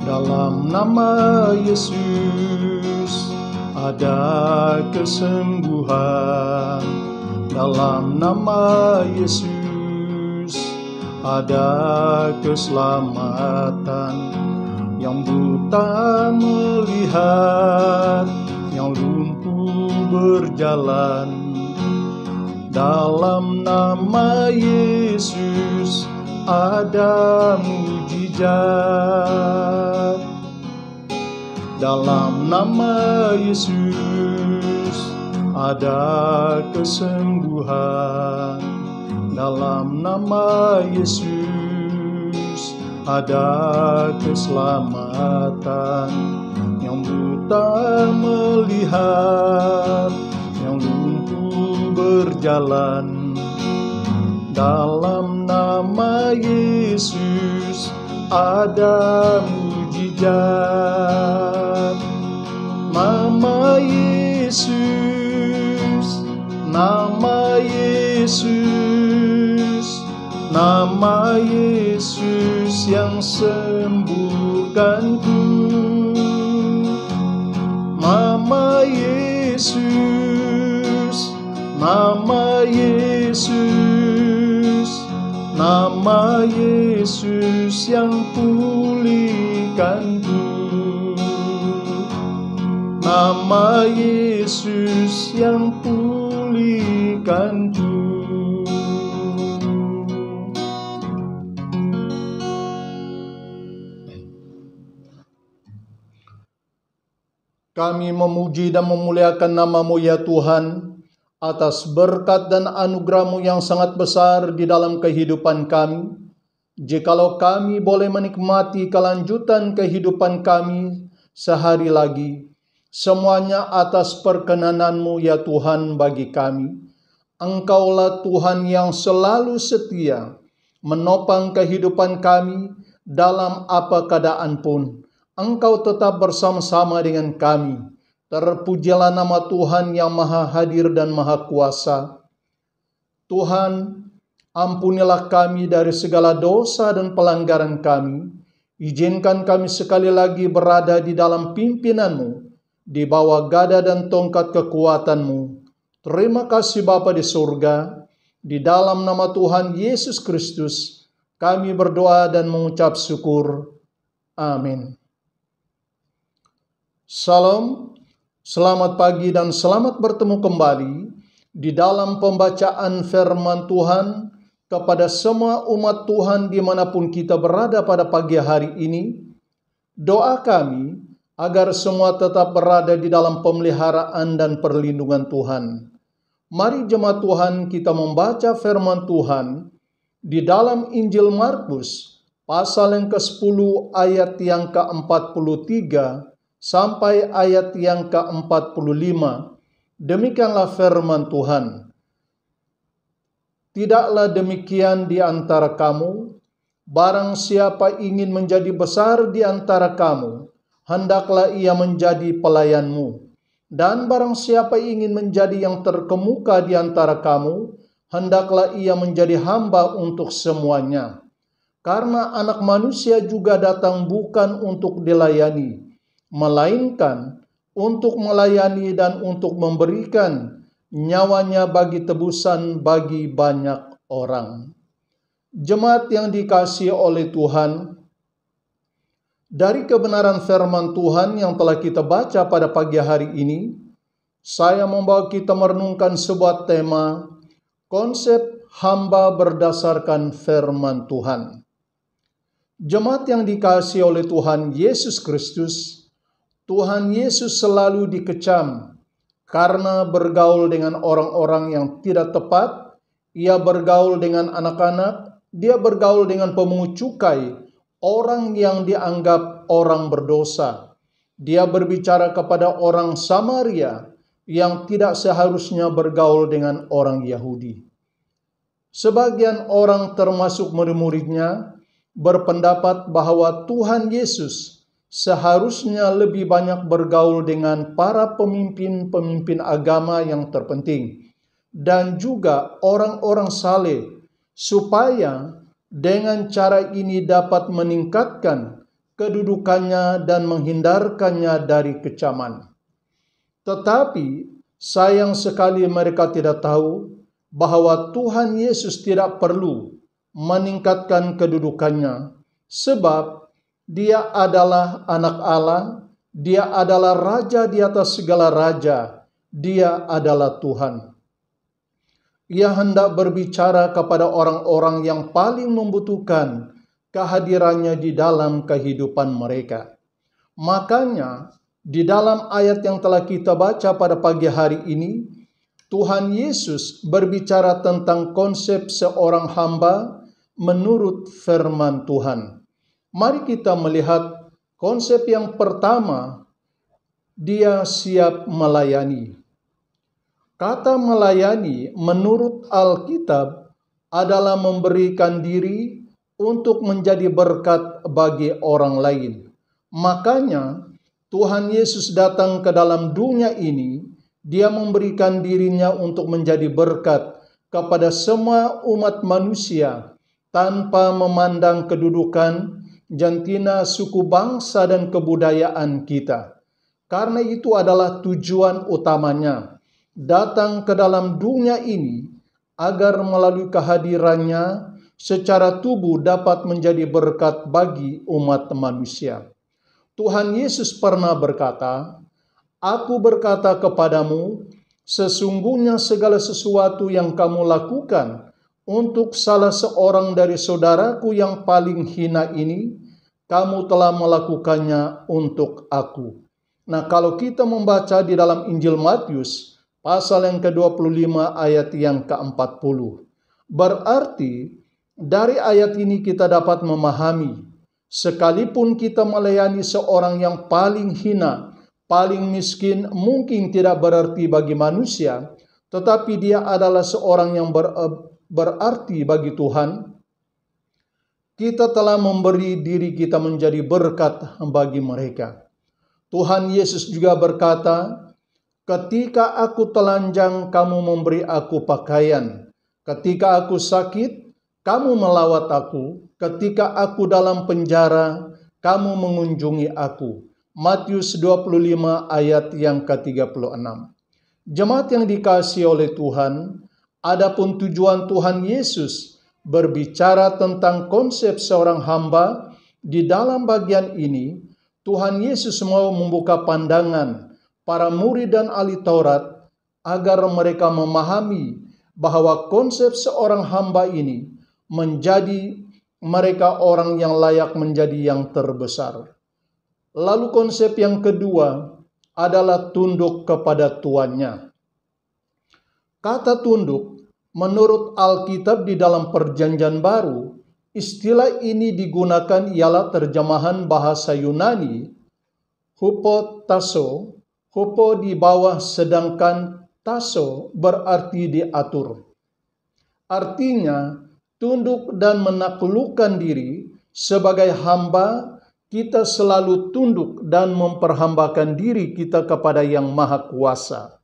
Dalam nama Yesus ada kesembuhan. Dalam nama Yesus ada keselamatan. Yang buta melihat, yang lumpuh berjalan. Dalam nama Yesus ada mujizat. Dalam nama Yesus ada kesembuhan. Dalam nama Yesus ada keselamatan. Yang buta melihat, yang lumpuh berjalan. Dalam nama Yesus ada mujizat. Nama Yesus, nama Yesus, nama Yesus yang sembuhkanku. Nama Yesus, nama Yesus, nama Yesus yang pulihkanku. Nama Yesus yang pulihkanku. Kami memuji dan memuliakan nama-Mu ya Tuhan, atas berkat dan anugerah-Mu yang sangat besar di dalam kehidupan kami. Jikalau kami boleh menikmati kelanjutan kehidupan kami sehari lagi, semuanya atas perkenanan-Mu ya Tuhan bagi kami. Engkaulah Tuhan yang selalu setia, menopang kehidupan kami dalam apa keadaan pun. Engkau tetap bersama-sama dengan kami. Terpujilah nama Tuhan yang maha hadir dan maha kuasa. Tuhan, ampunilah kami dari segala dosa dan pelanggaran kami. Izinkan kami sekali lagi berada di dalam pimpinan-Mu, di bawah gada dan tongkat kekuatan-Mu. Terima kasih Bapa di surga. Di dalam nama Tuhan Yesus Kristus, kami berdoa dan mengucap syukur. Amin. Salam. Selamat pagi dan selamat bertemu kembali di dalam pembacaan firman Tuhan kepada semua umat Tuhan dimanapun kita berada pada pagi hari ini. Doa kami agar semua tetap berada di dalam pemeliharaan dan perlindungan Tuhan. Mari jemaat Tuhan kita membaca firman Tuhan di dalam Injil Markus pasal yang ke-10 ayat yang ke-43 sampai ayat yang ke-45. Demikianlah firman Tuhan. Tidaklah demikian di antara kamu, barang siapa ingin menjadi besar di antara kamu, hendaklah ia menjadi pelayanmu. Dan barang siapa ingin menjadi yang terkemuka di antara kamu, hendaklah ia menjadi hamba untuk semuanya. Karena Anak Manusia juga datang bukan untuk dilayani, melainkan untuk melayani dan untuk memberikan nyawanya bagi tebusan bagi banyak orang. Jemaat yang dikasihi oleh Tuhan, dari kebenaran firman Tuhan yang telah kita baca pada pagi hari ini, saya membawa kita merenungkan sebuah tema, konsep hamba berdasarkan firman Tuhan. Jemaat yang dikasihi oleh Tuhan Yesus Kristus, Tuhan Yesus selalu dikecam karena bergaul dengan orang-orang yang tidak tepat. Ia bergaul dengan anak-anak, dia bergaul dengan pemungut cukai, orang yang dianggap orang berdosa. Dia berbicara kepada orang Samaria yang tidak seharusnya bergaul dengan orang Yahudi. Sebagian orang termasuk murid-muridnya berpendapat bahwa Tuhan Yesus seharusnya lebih banyak bergaul dengan para pemimpin-pemimpin agama yang terpenting dan juga orang-orang saleh, supaya dengan cara ini dapat meningkatkan kedudukannya dan menghindarkannya dari kecaman. Tetapi sayang sekali mereka tidak tahu bahwa Tuhan Yesus tidak perlu meningkatkan kedudukannya, sebab Dia adalah anak Allah, Dia adalah Raja di atas segala raja, Dia adalah Tuhan. Ia hendak berbicara kepada orang-orang yang paling membutuhkan kehadirannya di dalam kehidupan mereka. Makanya, di dalam ayat yang telah kita baca pada pagi hari ini, Tuhan Yesus berbicara tentang konsep seorang hamba menurut firman Tuhan. Mari kita melihat konsep yang pertama, Dia siap melayani. Kata melayani menurut Alkitab adalah memberikan diri untuk menjadi berkat bagi orang lain. Makanya Tuhan Yesus datang ke dalam dunia ini, Dia memberikan dirinya untuk menjadi berkat kepada semua umat manusia tanpa memandang kedudukan, jantina, suku, bangsa, dan kebudayaan kita. Karena itu adalah tujuan utamanya, datang ke dalam dunia ini agar melalui kehadirannya secara tubuh dapat menjadi berkat bagi umat manusia. Tuhan Yesus pernah berkata, "Aku berkata kepadamu, sesungguhnya segala sesuatu yang kamu lakukan untuk salah seorang dari saudaraku yang paling hina ini, kamu telah melakukannya untuk aku." Nah, kalau kita membaca di dalam Injil Matius, pasal yang ke-25 ayat yang ke-40, berarti dari ayat ini kita dapat memahami, sekalipun kita melayani seorang yang paling hina, paling miskin, mungkin tidak berarti bagi manusia, tetapi dia adalah seorang yang berarti bagi Tuhan. Kita telah memberi diri kita menjadi berkat bagi mereka. Tuhan Yesus juga berkata, "Ketika aku telanjang, kamu memberi aku pakaian. Ketika aku sakit, kamu melawat aku. Ketika aku dalam penjara, kamu mengunjungi aku." Matius 25 ayat yang ke-36. Jemaat yang dikasihi oleh Tuhan, adapun tujuan Tuhan Yesus berbicara tentang konsep seorang hamba, di dalam bagian ini Tuhan Yesus mau membuka pandangan para murid dan ahli Taurat agar mereka memahami bahwa konsep seorang hamba ini menjadi mereka orang yang layak menjadi yang terbesar. Lalu konsep yang kedua adalah tunduk kepada tuannya. Kata tunduk menurut Alkitab di dalam Perjanjian Baru, istilah ini digunakan ialah terjemahan bahasa Yunani hupotasso. Hupo di bawah, sedangkan tasso berarti diatur. Artinya tunduk dan menaklukkan diri. Sebagai hamba, kita selalu tunduk dan memperhambakan diri kita kepada Yang Maha Kuasa.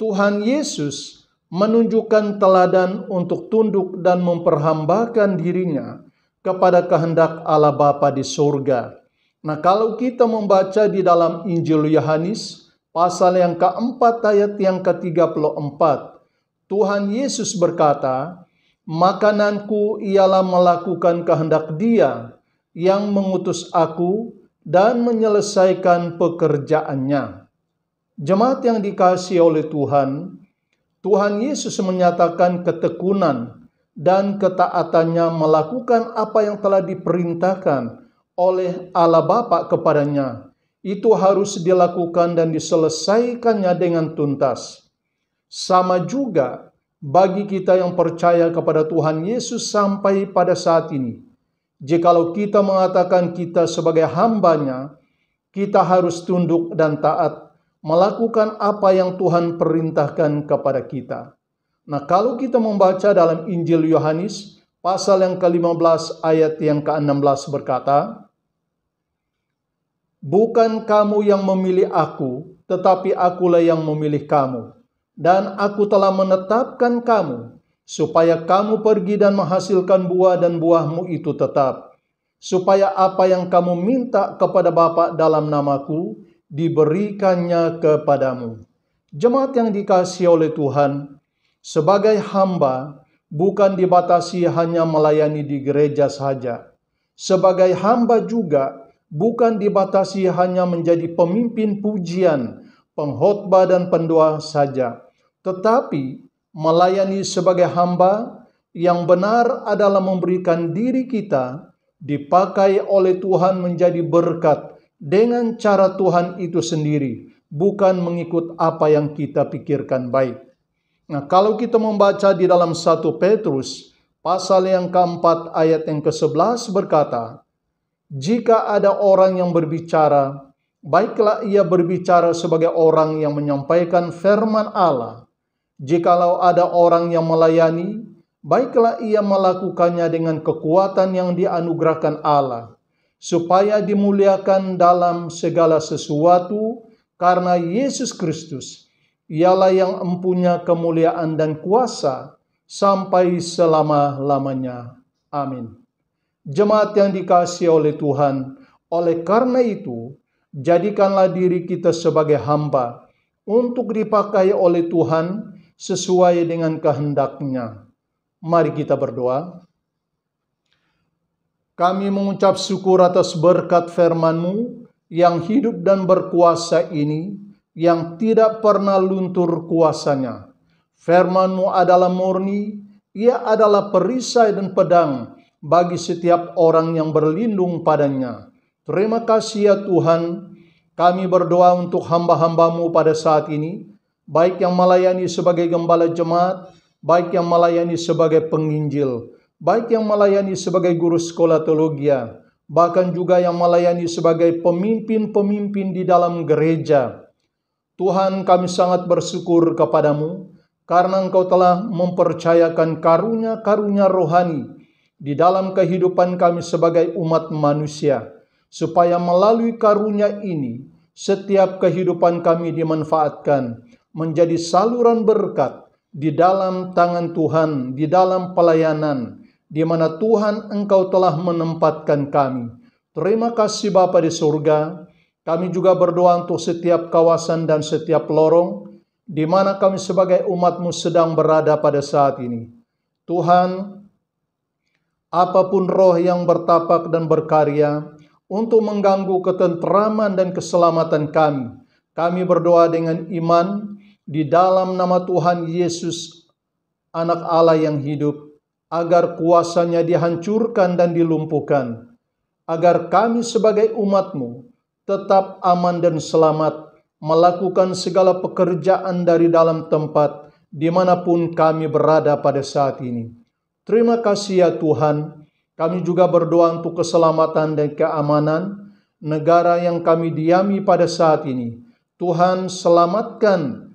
Tuhan Yesus menunjukkan teladan untuk tunduk dan memperhambakan dirinya kepada kehendak Allah Bapa di surga. Nah, kalau kita membaca di dalam Injil Yohanes, pasal yang ke-4 ayat yang ke-34, Tuhan Yesus berkata, "Makananku ialah melakukan kehendak Dia yang mengutus aku dan menyelesaikan pekerjaannya." Jemaat yang dikasihi oleh Tuhan, Tuhan Yesus menyatakan ketekunan dan ketaatannya melakukan apa yang telah diperintahkan oleh Allah Bapa kepadanya. Itu harus dilakukan dan diselesaikannya dengan tuntas. Sama juga bagi kita yang percaya kepada Tuhan Yesus sampai pada saat ini. Jikalau kita mengatakan kita sebagai hambanya, kita harus tunduk dan taat, melakukan apa yang Tuhan perintahkan kepada kita. Nah, kalau kita membaca dalam Injil Yohanes, pasal yang ke-15 ayat yang ke-16 berkata, "Bukan kamu yang memilih aku, tetapi akulah yang memilih kamu. Dan aku telah menetapkan kamu, supaya kamu pergi dan menghasilkan buah dan buahmu itu tetap. supaya apa yang kamu minta kepada Bapa dalam namaku, diberikannya kepadamu. Jemaat yang dikasihi oleh Tuhan, sebagai hamba bukan dibatasi hanya melayani di gereja saja. Sebagai hamba juga bukan dibatasi hanya menjadi pemimpin pujian, pengkhotbah dan pendoa saja. Tetapi melayani sebagai hamba yang benar adalah memberikan diri kita dipakai oleh Tuhan menjadi berkat dengan cara Tuhan itu sendiri, bukan mengikut apa yang kita pikirkan baik. Nah, kalau kita membaca di dalam 1 Petrus pasal yang keempat ayat yang ke-11 berkata, jika ada orang yang berbicara, baiklah ia berbicara sebagai orang yang menyampaikan firman Allah. Jikalau ada orang yang melayani, baiklah ia melakukannya dengan kekuatan yang dianugerahkan Allah, supaya dimuliakan dalam segala sesuatu karena Yesus Kristus. Ialah yang empunya kemuliaan dan kuasa sampai selama-lamanya. Amin. Jemaat yang dikasihi oleh Tuhan, oleh karena itu, jadikanlah diri kita sebagai hamba untuk dipakai oleh Tuhan sesuai dengan kehendak-Nya. Mari kita berdoa. Kami mengucap syukur atas berkat firman-Mu yang hidup dan berkuasa ini, yang tidak pernah luntur kuasanya. Firman-Mu adalah murni, ia adalah perisai dan pedang bagi setiap orang yang berlindung padanya. Terima kasih ya Tuhan, kami berdoa untuk hamba-hamba-Mu pada saat ini, baik yang melayani sebagai gembala jemaat, baik yang melayani sebagai penginjil, baik yang melayani sebagai guru sekolah teologi, bahkan juga yang melayani sebagai pemimpin-pemimpin di dalam gereja. Tuhan, kami sangat bersyukur kepadamu karena Engkau telah mempercayakan karunia-karunia rohani di dalam kehidupan kami sebagai umat manusia, supaya melalui karunia ini setiap kehidupan kami dimanfaatkan menjadi saluran berkat di dalam tangan Tuhan, di dalam pelayanan di mana Tuhan Engkau telah menempatkan kami. Terima kasih Bapa di surga. Kami juga berdoa untuk setiap kawasan dan setiap lorong di mana kami sebagai umat-Mu sedang berada pada saat ini. Tuhan, apapun roh yang bertapak dan berkarya untuk mengganggu ketenteraman dan keselamatan kami berdoa dengan iman di dalam nama Tuhan Yesus, Anak Allah yang hidup, agar kuasanya dihancurkan dan dilumpuhkan, agar kami sebagai umat-Mu tetap aman dan selamat melakukan segala pekerjaan dari dalam tempat dimanapun kami berada pada saat ini. Terima kasih ya Tuhan, kami juga berdoa untuk keselamatan dan keamanan negara yang kami diami pada saat ini. Tuhan, selamatkan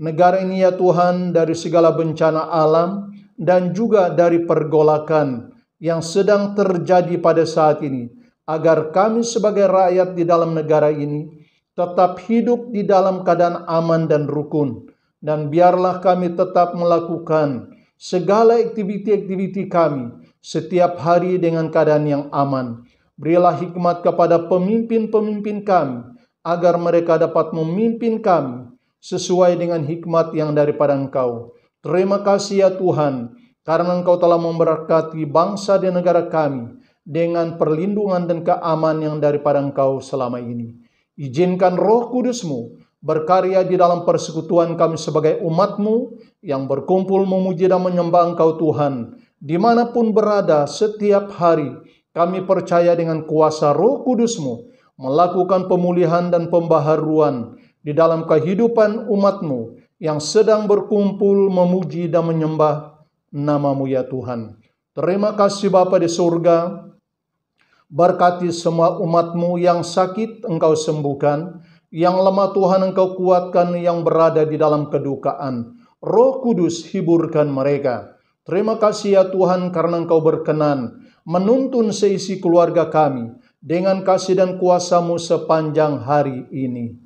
negara ini ya Tuhan dari segala bencana alam dan juga dari pergolakan yang sedang terjadi pada saat ini, agar kami sebagai rakyat di dalam negara ini tetap hidup di dalam keadaan aman dan rukun. Dan biarlah kami tetap melakukan segala aktiviti-aktiviti kami setiap hari dengan keadaan yang aman. Berilah hikmat kepada pemimpin-pemimpin kami, agar mereka dapat memimpin kami sesuai dengan hikmat yang daripada Engkau. Terima kasih ya Tuhan, karena Engkau telah memberkati bangsa dan negara kami dengan perlindungan dan keamanan yang daripada Engkau selama ini. Izinkan Roh Kudus-Mu berkarya di dalam persekutuan kami sebagai umat-Mu yang berkumpul memuji dan menyembah Engkau Tuhan. Dimanapun berada setiap hari, kami percaya dengan kuasa Roh Kudus-Mu melakukan pemulihan dan pembaharuan di dalam kehidupan umat-Mu yang sedang berkumpul memuji dan menyembah nama-Mu ya Tuhan. Terima kasih Bapa di surga. Berkati semua umat-Mu yang sakit Engkau sembuhkan, yang lemah Tuhan Engkau kuatkan, yang berada di dalam kedukaan. Roh Kudus hiburkan mereka. Terima kasih ya Tuhan karena Engkau berkenan menuntun seisi keluarga kami dengan kasih dan kuasa-Mu sepanjang hari ini.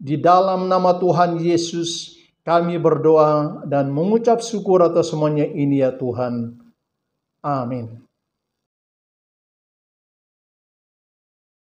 Di dalam nama Tuhan Yesus kami berdoa dan mengucap syukur atas semuanya ini ya Tuhan. Amin.